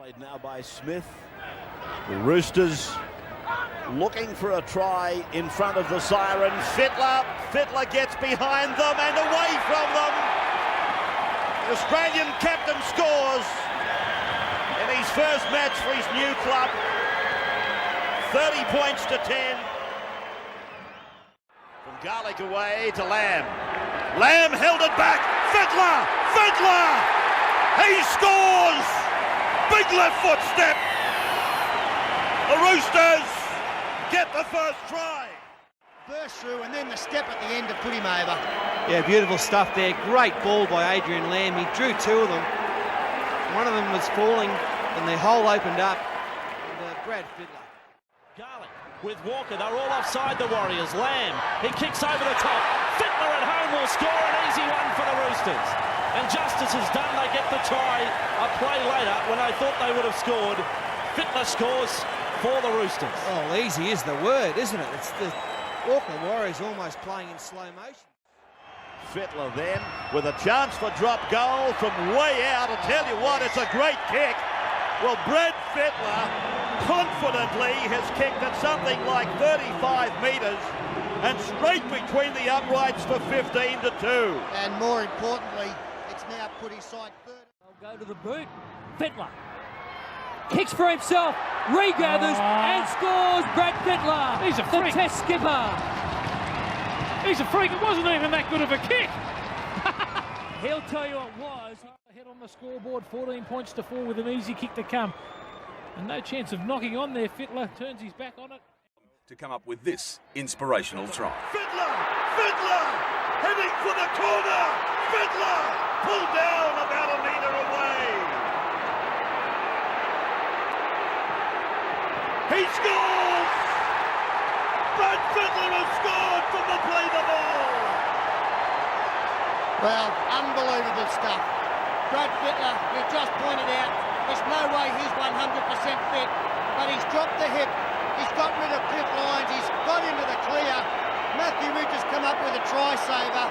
Played now by Smith. The Roosters looking for a try in front of the siren. Fitler gets behind them and away from them. The Australian captain scores in his first match for his new club. 30 points to 10. From Garlick away to Lamb. Lamb held it back. Fitler! He scores! Big left foot step. The Roosters get the first try. Burst through and then the step at the end to put him over. Yeah, beautiful stuff there. Great ball by Adrian Lamb. He drew two of them. One of them was falling and the hole opened up. And, Brad Fittler. Garlick with Walker. They're all offside, the Warriors. Lamb, he kicks over the top. Fitler at home will score an easy one for the Roosters. And justice is done. They get the try a play later when they thought they would have scored. Fittler scores for the Roosters. Oh, easy is the word, isn't it? It's the Auckland Warriors almost playing in slow motion. Fittler then with a chance for drop goal from way out. I'll tell you what, it's a great kick. Well, Brad Fittler confidently has kicked at something like 35 metres and straight between the uprights for 15-2. And more importantly, it's now put his side third. They'll go to the boot. Fittler kicks for himself, regathers and scores. Brad Fittler, he's a freak. The Test skipper. He's a freak. It wasn't even that good of a kick. He'll tell you it was. Ahead on the scoreboard, 14 points to 4 with an easy kick to come. And no chance of knocking on there. Fittler turns his back on it. To come up with this inspirational try. Fittler heading for the corner. Fittler pulled down about a metre away. He scores! Brad Fittler has scored from the play the ball. Well, unbelievable stuff. Brad Fittler, we've just pointed out, there's no way he's 100% fit, but he's dropped the hip. He's got rid of Cliff Lyons, he's got into the clear. Matthew Ridge has come up with a try saver,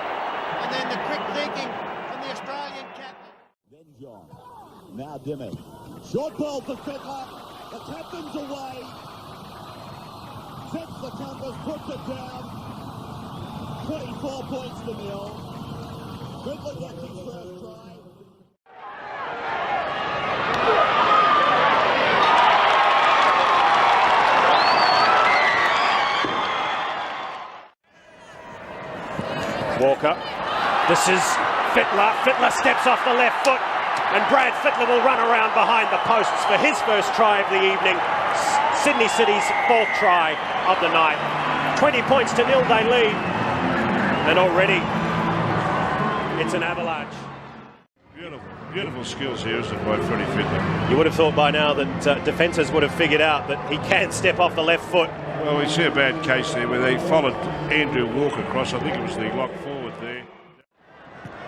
and then the quick thinking from the Australian captain. Then John, now Dimmick. Short ball for Fittler, the captain's away. Sets the compass, puts it down. 24 points to 0. Fittler gets his first try. Walker, this is Fittler. Fittler steps off the left foot and Brad Fittler will run around behind the posts for his first try of the evening. Sydney City's fourth try of the night. 20 points to 0 they lead, and already it's an avalanche. Beautiful skills here, isn't it, by Freddy Fittler? You would have thought by now that defences would have figured out that he can step off the left foot. Well, we see a bad case there where they followed Andrew Walker across. I think it was the lock forward there.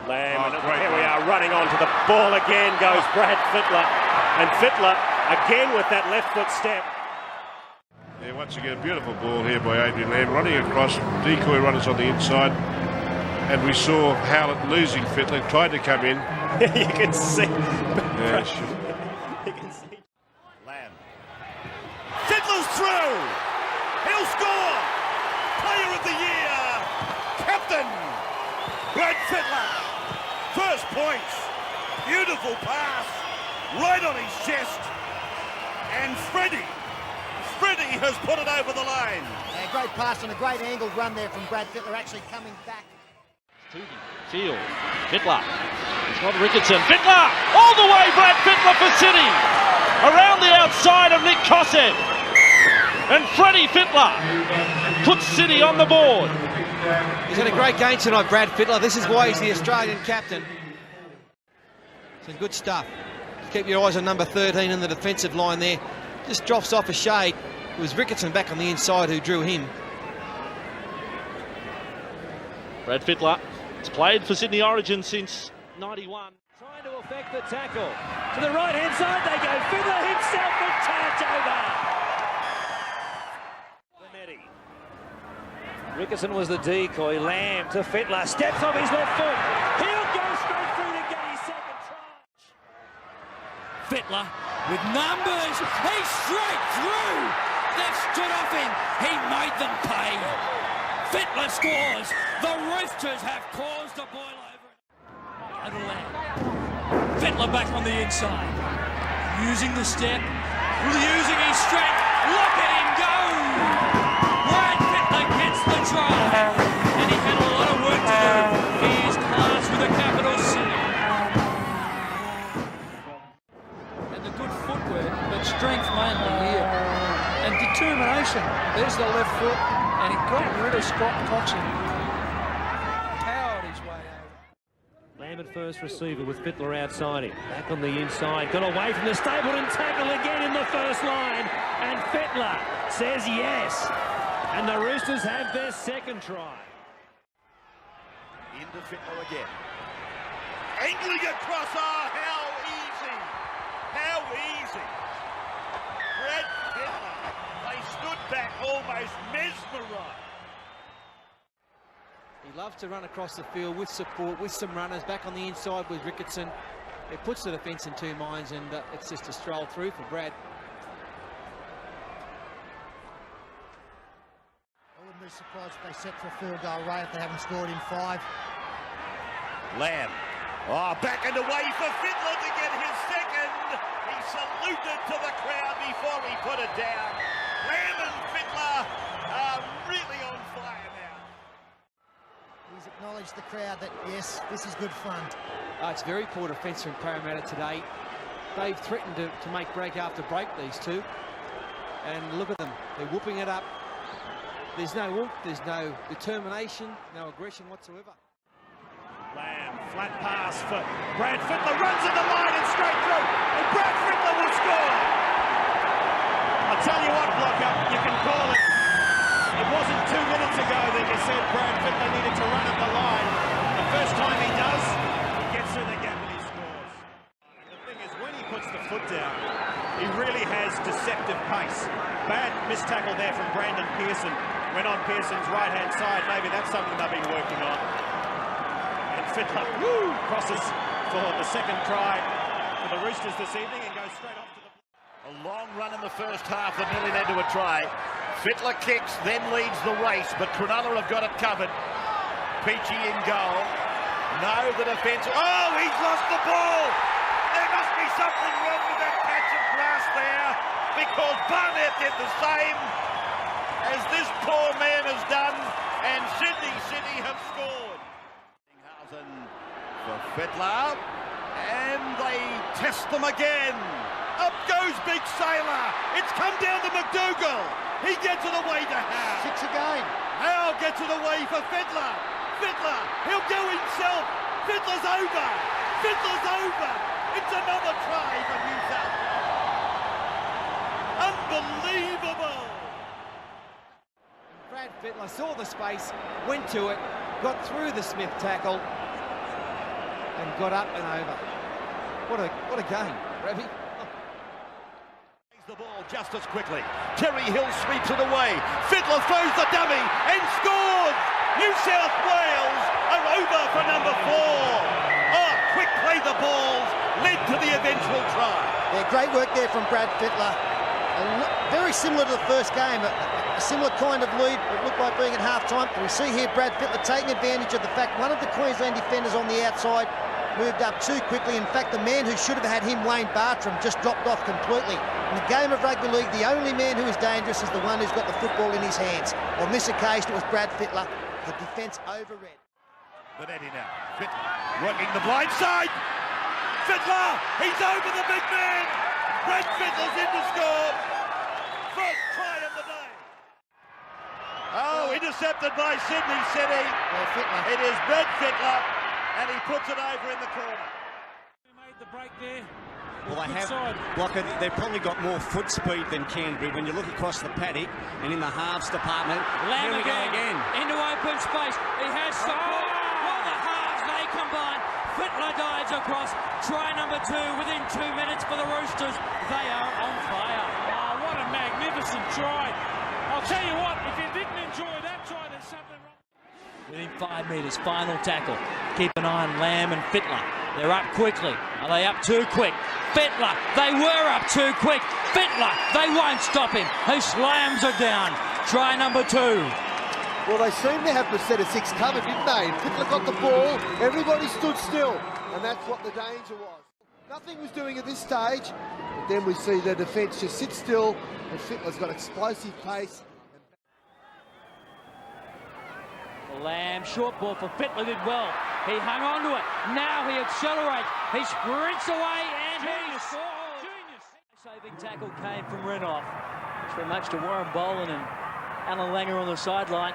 Lamb, and here we are running onto the ball again goes Brad Fittler. And Fittler again with that left foot step. Yeah, once again, a beautiful ball here by Adrian Lamb, running across, decoy runners on the inside. And we saw Howlett losing Fittler, tried to come in. You can see. Yeah, sure. You can see. Lamb. Fittler's through. He'll score. Player of the year. Captain. Brad Fittler. First points. Beautiful pass. Right on his chest. And Freddy has put it over the line. A great pass and a great angled run there from Brad Fittler, actually coming back. Field. Fittler. It's not Ricketson. Fittler! All the way, Brad Fittler for City. Around the outside of Nick Cosset. And Freddy Fittler puts City on the board. He's had a great game tonight, Brad Fittler. This is why he's the Australian captain. Some good stuff. Just keep your eyes on number 13 in the defensive line there. Just drops off a shade. It was Ricketson back on the inside who drew him. Brad Fittler has played for Sydney Origin since 91. Trying to affect the tackle. To the right-hand side they go. Fittler himself and turns over. Ricketson was the decoy. Lamb to Fittler. Steps off his left foot. He'll go straight through to get his second try. Fittler with numbers. He's straight through. They've stood off him. He made them pay. Fitler scores. The Roosters have caused a boil over. Fitler back on the inside. Using the step. Using his strength. Look at him go. Brad Fitler gets the try. And he had a lot of work to do. He is class with a capital C. And the good footwork, but strength mainly here. And determination. There's the left foot. And he got rid of Scott Coxon. Powered his way over. Lamb at first receiver with Fittler outside him. Back on the inside. Got away from the Stapleton tackle again in the first line. And Fittler says yes. And the Roosters have their second try. Into Fittler again. Angling across. Oh, how easy. How easy. Brad Fittler. They stood back almost mesmerised. He loves to run across the field with support, with some runners back on the inside with Ricketson. It puts the defence in two minds, and it's just a stroll through for Brad. I wouldn't be surprised if they set for a field goal, Ray, if they haven't scored in 5. Lamb. Oh, back and away for Fittler to get his second. He saluted to the crowd before he put it down. Lamb and Fittler are really on fire now. He's acknowledged the crowd that, yes, this is good fun. It's very poor defence from Parramatta today. They've threatened to make break after break, these two. And look at them. They're whooping it up. There's no whoop, there's no determination, no aggression whatsoever. Lamb, flat pass for Brad Fitler, runs in the line and straight through, and Brad Fitler will score. I'll tell you what, Blocker, you can call it. It wasn't 2 minutes ago that you said Brad Fitler needed to run at the line. The first time he does, he gets through the gap and he scores. The thing is, when he puts the foot down, he really has deceptive pace. Bad missed tackle there from Brandon Pearson. Went on Pearson's right-hand side. Maybe that's something they've been working on. And Fittler crosses for the second try for the Roosters this evening and goes straight off to the... A long run in the first half that nearly led to a try. Fittler kicks, then leads the race, but Cronulla have got it covered. Peachy in goal. No, the defence. Oh, he's lost the ball! There must be something wrong with that patch of grass there, because Barnett did the same as this poor man has done, and Sydney have scored. For Fittler, and they test them again. Up goes Big Sailor. It's come down to McDougall. He gets it away to Howe. 6 again. Howe gets it away for Fittler. Fittler, he'll go himself. Fittler's over. Fittler's over. It's another try for New South Wales. Unbelievable. Brad Fittler saw the space, went to it, got through the Smith tackle, and got up and over. What a game, Ravi. The ball just as quickly. Terry Hill sweeps it away. Fittler throws the dummy and scores! New South Wales are over for number 4. Oh, quick play the balls led to the eventual try. Yeah, great work there from Brad Fittler. Very similar to the first game. A similar kind of lead. It looked like being at half-time. We see here Brad Fittler taking advantage of the fact one of the Queensland defenders on the outside moved up too quickly. In fact, the man who should have had him, Wayne Bartram, just dropped off completely. In the game of rugby league, the only man who is dangerous is the one who's got the football in his hands. On this occasion, it was Brad Fittler. The defence overread. Benetti now. Fittler working the blind side. Fittler, he's over the big man. Brad Fittler's in to score. First try of the day. Oh, intercepted by Sydney City. It is Brad Fittler, and he puts it over in the corner. Who made the break there? Well, they have, Blocker, they've probably got more foot speed than Canterbury. When you look across the paddock and in the halves department, Lamb here we go again. Into open space. He has support. While the halves, they combine. Fittler dives across. Try number 2 within 2 minutes for the Roosters. They are on fire. Oh, what a magnificent try. I'll tell you what, if you didn't enjoy that try, there's something wrong. Within 5 metres, final tackle. Keep an eye on Lamb and Fittler. They're up quickly. Are they up too quick? Fittler, they were up too quick. Fittler, they won't stop him. He slams it down. Try number 2. Well, they seemed to have the set of 6 covered, didn't they? And Fittler got the ball, everybody stood still, and that's what the danger was. Nothing was doing at this stage, but then we see the defence just sit still, and Fittler's got explosive pace. Lamb, short ball for Fittler, did well. He hung on to it. Now he accelerates. He sprints away and he scores. Genius. Saving tackle came from Renoff. Thanks very much to Warren Boland and Alan Langer on the sideline.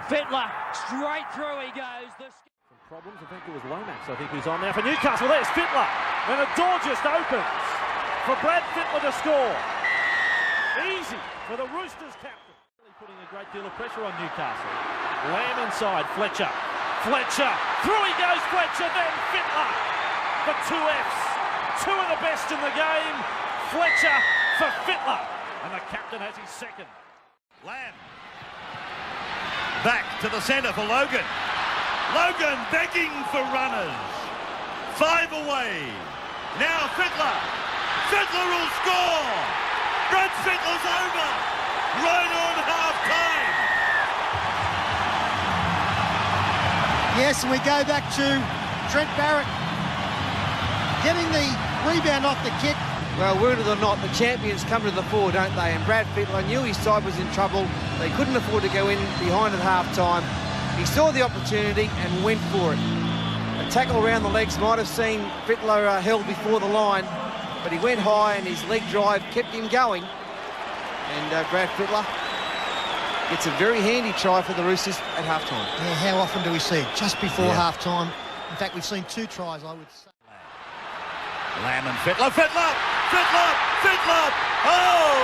Fittler, straight through he goes. Some problems, I think it was Lomax, who's on now for Newcastle. There's Fittler. And the door just opens for Brad Fittler to score. Easy for the Roosters captain. Putting a great deal of pressure on Newcastle. Lamb inside, Fletcher. Fletcher, through he goes Fletcher, then Fittler. The 2 Fs, 2 of the best in the game. Fletcher for Fittler. And the captain has his second. Lamb. Back to the centre for Logan. Logan begging for runners. 5 away. Now Fittler. Fittler will score. Brad Fittler's over. Right on half-time. Yes, and we go back to Trent Barrett getting the rebound off the kick. Well, word it or not, the champions come to the fore, don't they? And Brad Fittler knew his side was in trouble. They couldn't afford to go in behind at half-time. He saw the opportunity and went for it. A tackle around the legs might have seen Fittler held before the line, but he went high and his leg drive kept him going. And Brad Fittler gets a very handy try for the Roosters at half-time. Yeah, how often do we see it? Just before half-time. In fact, we've seen 2 tries, I would say. Lamb and Fittler. Fittler! Fittler! Fittler! Oh,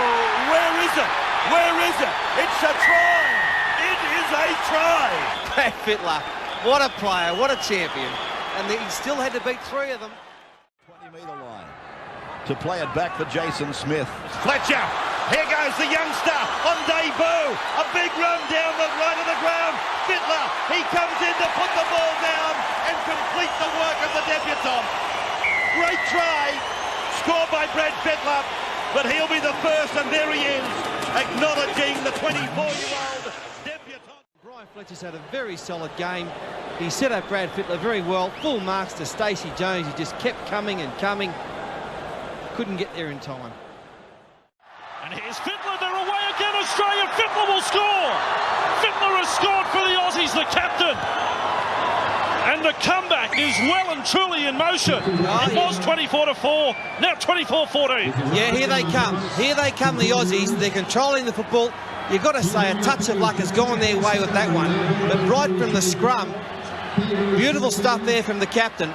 where is it? Where is it? It's a try! It is a try! Brad Fittler, what a player, what a champion. And he still had to beat 3 of them. 20-metre line. To play it back for Jason Smith. Fletcher! Here goes the youngster on debut. A big run down the right of the ground. Fittler, he comes in to put the ball down and complete the work of the debutant. Great try, scored by Brad Fittler, but he'll be the first, and there he is, acknowledging the 24-year-old debutant. Brian Fletcher's had a very solid game. He set up Brad Fittler very well. Full marks to Stacey Jones. He just kept coming and coming. Couldn't get there in time. And here's Fittler, they're away again, Australia. Fittler will score. Fittler has scored for the Aussies, the captain. And the comeback is well and truly in motion. It was 24-4, now 24-14. Yeah, here they come. Here they come, the Aussies. They're controlling the football. You've got to say a touch of luck has gone their way with that one. But right from the scrum, beautiful stuff there from the captain.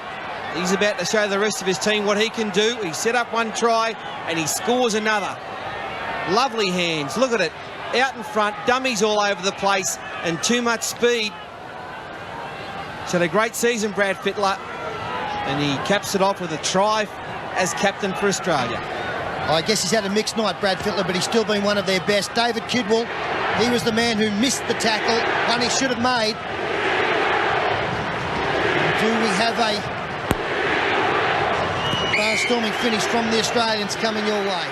He's about to show the rest of his team what he can do. He set up 1 try and he scores another. Lovely hands, look at it. Out in front, dummies all over the place and too much speed. He's had a great season, Brad Fittler, and he caps it off with a try as captain for Australia. I guess he's had a mixed night, Brad Fittler, but he's still been one of their best. David Kidwell, he was the man who missed the tackle, one he should have made. Do we have a barnstorming finish from the Australians coming your way?